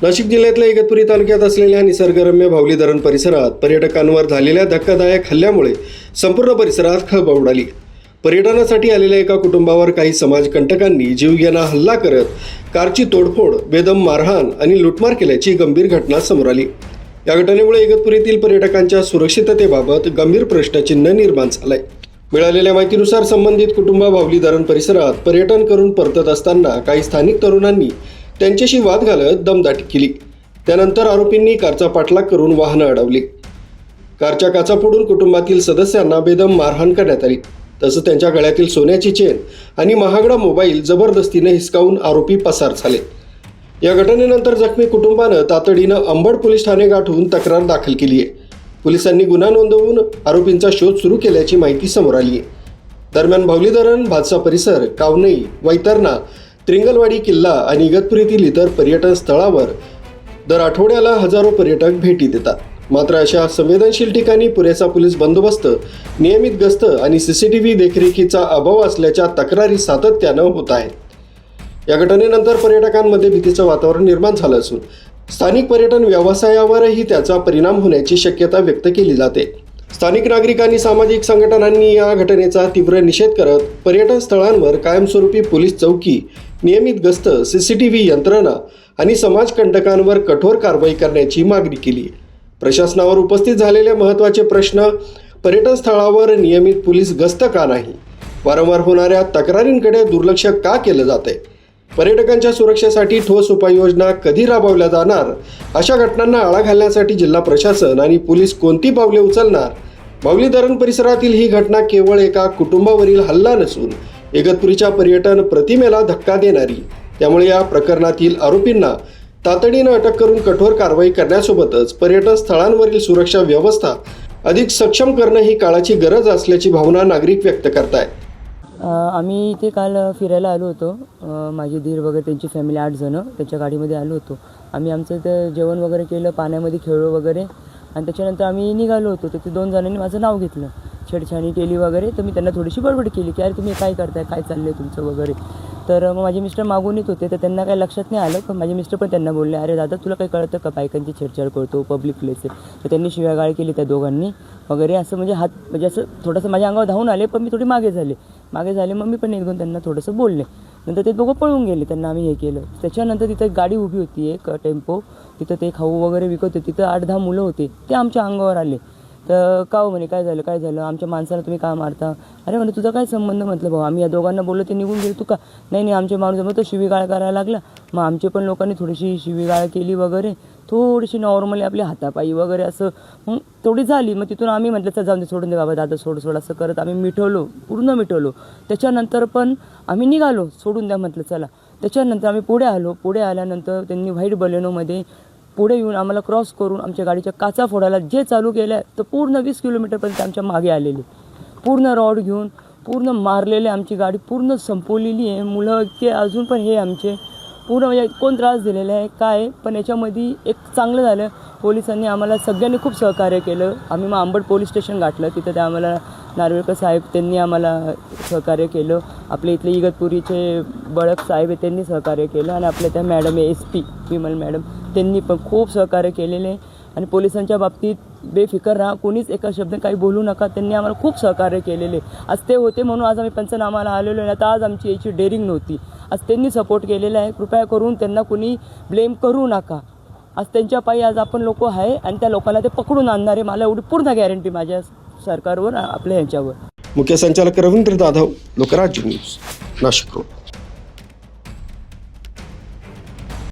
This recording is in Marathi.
नाशिक जिल्ह्यातल्या इगतपुरी तालुक्यात असलेल्या निसर्गरम्य भावली धरण परिसरात पर्यटकांवर झालेल्या धक्कादायक हल्ल्यामुळे संपूर्ण परिसरात खळबळ उडाली। पर्यटनासाठी आलेल्या एका कुटुंबावर काही समाजकंटकांनी जीवघेणा हल्ला करत कारची तोडफोड, बेदम मारहाण आणि लुटमार केल्याची गंभीर घटना समोर आली। या घटनेमुळे इगतपुरीतील पर्यटकांच्या सुरक्षिततेबाबत गंभीर प्रश्नचिन्ह निर्माण झालंय। मिळालेल्या माहितीनुसार संबंधित कुटुंब भावली धरण परिसरात पर्यटन करून परतत असताना काही स्थानिक तरुणांनी त्यांच्याशी वाद घालत दमदाटी केली। त्यानंतर आरोपींनी कारचा पाठलाग करून वाहनं अडवली। कारच्या काचा फोडून कुटुंबातील सदस्यांना बेदम मारहाण करण्यात आली। तसंच त्यांच्या गळ्यातील सोन्याची चेन आणि महागडा मोबाईल जबरदस्तीने हिसकावून आरोपी पसार झाले। या घटनेनंतर जखमी कुटुंबानं तातडीनं अंबड पोलीस ठाणे गाठून तक्रार दाखल केली आहे। पोलिसांनी गुन्हा नोंदवून आरोपींचा शोध सुरू केल्याची माहिती समोर आली आहे। दरम्यान भावली धरण, भातसा परिसर, कावनई, वैतरणा, त्रिंगलवाडी किल्ला आणि इगतपुरीतील इतर पर्यटन स्थळावर दर आठवड्याला हजारो पर्यटक भेटी देतात। मात्र अशा संवेदनशील ठिकाणी पुरेसा पोलीस बंदोबस्त, नियमित गस्त आणि CCTV देखरेखीचा अभाव असल्याच्या तक्रारी सातत्यानं होत आहेत। या घटनेनंतर पर्यटकांमध्ये भीतीचं वातावरण निर्माण झालं असून स्थानिक पर्यटन व्यवसायावरही त्याचा परिणाम होण्याची शक्यता व्यक्त केली जाते। स्थानिक नागरिक आणि सामाजिक संघटनांनी या घटनेचा तीव्र निषेध करत पर्यटन स्थळांवर कायमस्वरूपी पोलीस चौकी, नियमित गस्त, CCTV यंत्रणा आणि समाजकंटकांवर कठोर कारवाई करण्याची मागणी केली। प्रशासनावर उपस्थित झालेले महत्त्वाचे प्रश्न: पर्यटन स्थळावर नियमित पोलीस गस्त का नाही? वारंवार होणाऱ्या तक्रारींकडे दुर्लक्ष का केलं जाते? पर्यटकांच्या सुरक्षेसाठी ठोस उपाययोजना कधी राबवल्या जाणार? अशा घटनांना आळा घालण्यासाठी जिल्हा प्रशासन आणि पोलीस कोणती पावले उचलणार? भावली धरण परिसरातील ही घटना केवळ एका कुटुंबावरील हल्ला नसून इगतपुरीच्या पर्यटन प्रतिमेला धक्का देणारी। त्यामुळे या प्रकरणातील आरोपींना तातडीनं अटक करून कठोर कारवाई करण्यासोबतच पर्यटन स्थळांवरील सुरक्षा व्यवस्था अधिक सक्षम करणं ही काळाची गरज असल्याची भावना नागरिक व्यक्त करतायत। आम्ही इथे काल फिरायला आलो होतो। माझी धीर वगैरे त्यांची फॅमिली 8 जण त्यांच्या गाडीमध्ये आलो होतो। आम्ही आमचं इथं जेवण वगैरे केलं, पाण्यामध्ये खेळलो वगैरे आणि त्याच्यानंतर आम्ही निघालो होतो। तिथे 2 जणांनी माझं नाव घेतलं, छेडछाणी केली वगैरे। तर मी त्यांना थोडीशी बडबड केली की अरे तुम्ही काय करताय, काय चाललंय तुमचं वगैरे। तर मग माझे मिस्टर मागून येत होते, तर त्यांना काही लक्षात नाही आलं। पण माझे मिस्टर पण त्यांना बोलले, अरे दादा तुला काही कळतं का, बायकांची छेडछाड करतो, पब्लिक प्लेस आहे। तर त्यांनी शिव्यागाळ केली त्या दोघांनी वगैरे असं, म्हणजे असं थोडंसं माझ्या अंगावर धावून आले। पण मी थोडी मागे झाले। मग मी पण 1-2 त्यांना थोडंसं बोलले। नंतर ते दोघं पळून गेले, त्यांना आम्ही हे केलं। त्याच्यानंतर तिथं गाडी उभी होती, एक टेम्पो, तिथं ते खाऊ वगैरे विकत होते। तिथं 8-10 मुलं होते, ते आमच्या अंगावर आले। तर का हो म्हणे, काय झालं, आमच्या माणसाला तुम्ही का मारता? अरे म्हणे तुझा काय संबंध? म्हटलं भाऊ आम्ही या दोघांना बोललो, ते निघून गेले, तू का? नाही आमचे माणूस मग तो शिवीगाळ करायला लागला। मग आमचे पण लोकांनी थोडीशी शिवीगाळ केली वगैरे, थोडीशी नॉर्मली आपली हातापायी वगैरे असं मग तेवढी झाली। मग तिथून आम्ही म्हटलं चल जाऊन दे, सोडून दे बाबा दादा, सोड असं करत आम्ही पूर्ण मिटवलो। त्याच्यानंतर पण आम्ही निघालो, सोडून द्या म्हटलं चला। त्याच्यानंतर आम्ही पुढे आल्यानंतर त्यांनी व्हाईट बलेनोमध्ये पुढे येऊन आम्हाला क्रॉस करून आमच्या गाडीच्या काचा फोडायला जे चालू केलं तर पूर्ण 20 किलोमीटरपर्यंत आमच्या मागे आलेले, पूर्ण रॉड घेऊन पूर्ण मारलेले, आमची गाडी पूर्ण संपवलेली आहे। मुलं की अजून पण हे आमचे पूर्ण म्हणजे कोण त्रास दिलेला आहे काय। पण याच्यामध्ये एक चांगलं झालं, पोलिसांनी आम्हाला सगळ्यांनी खूप सहकार्य केलं। आम्ही मग अंबड पोलीस स्टेशन गाठलं, तिथं ते आम्हाला नार्वेकर साहेब त्यांनी आम्हाला सहकार्य केलं। आपल्या इथले इगतपुरीचे बळक साहेब आहे त्यांनी सहकार्य केलं आणि आपल्या त्या मॅडम SP विमल मॅडम त्यांनी पण खूप सहकार्य केलेले आहे। आणि पोलिसांच्या बाबतीत बेफिकर राहा, कोणीच एका शब्द काही बोलू नका, त्यांनी आम्हाला खूप सहकार्य केलेले। आज ते होते म्हणून आज आम्ही पंचनामाला आलेलो आहे, आता आज आमची याची डेअरिंग नव्हती। आज त्यांनी सपोर्ट केलेला आहे, कृपया करून त्यांना कोणी ब्लेम करू नका। आज त्यांच्या पायी आज आपण लोक आहे आणि त्या लोकांना ते पकडून आणणार आहे, मला एवढी पूर्ण गॅरंटी माझ्या सरकारवर, आपल्या ह्यांच्यावर। मुख्य संचालक रवींद्र जाधव, लोकराज्य न्यूज, नाशिक रोड।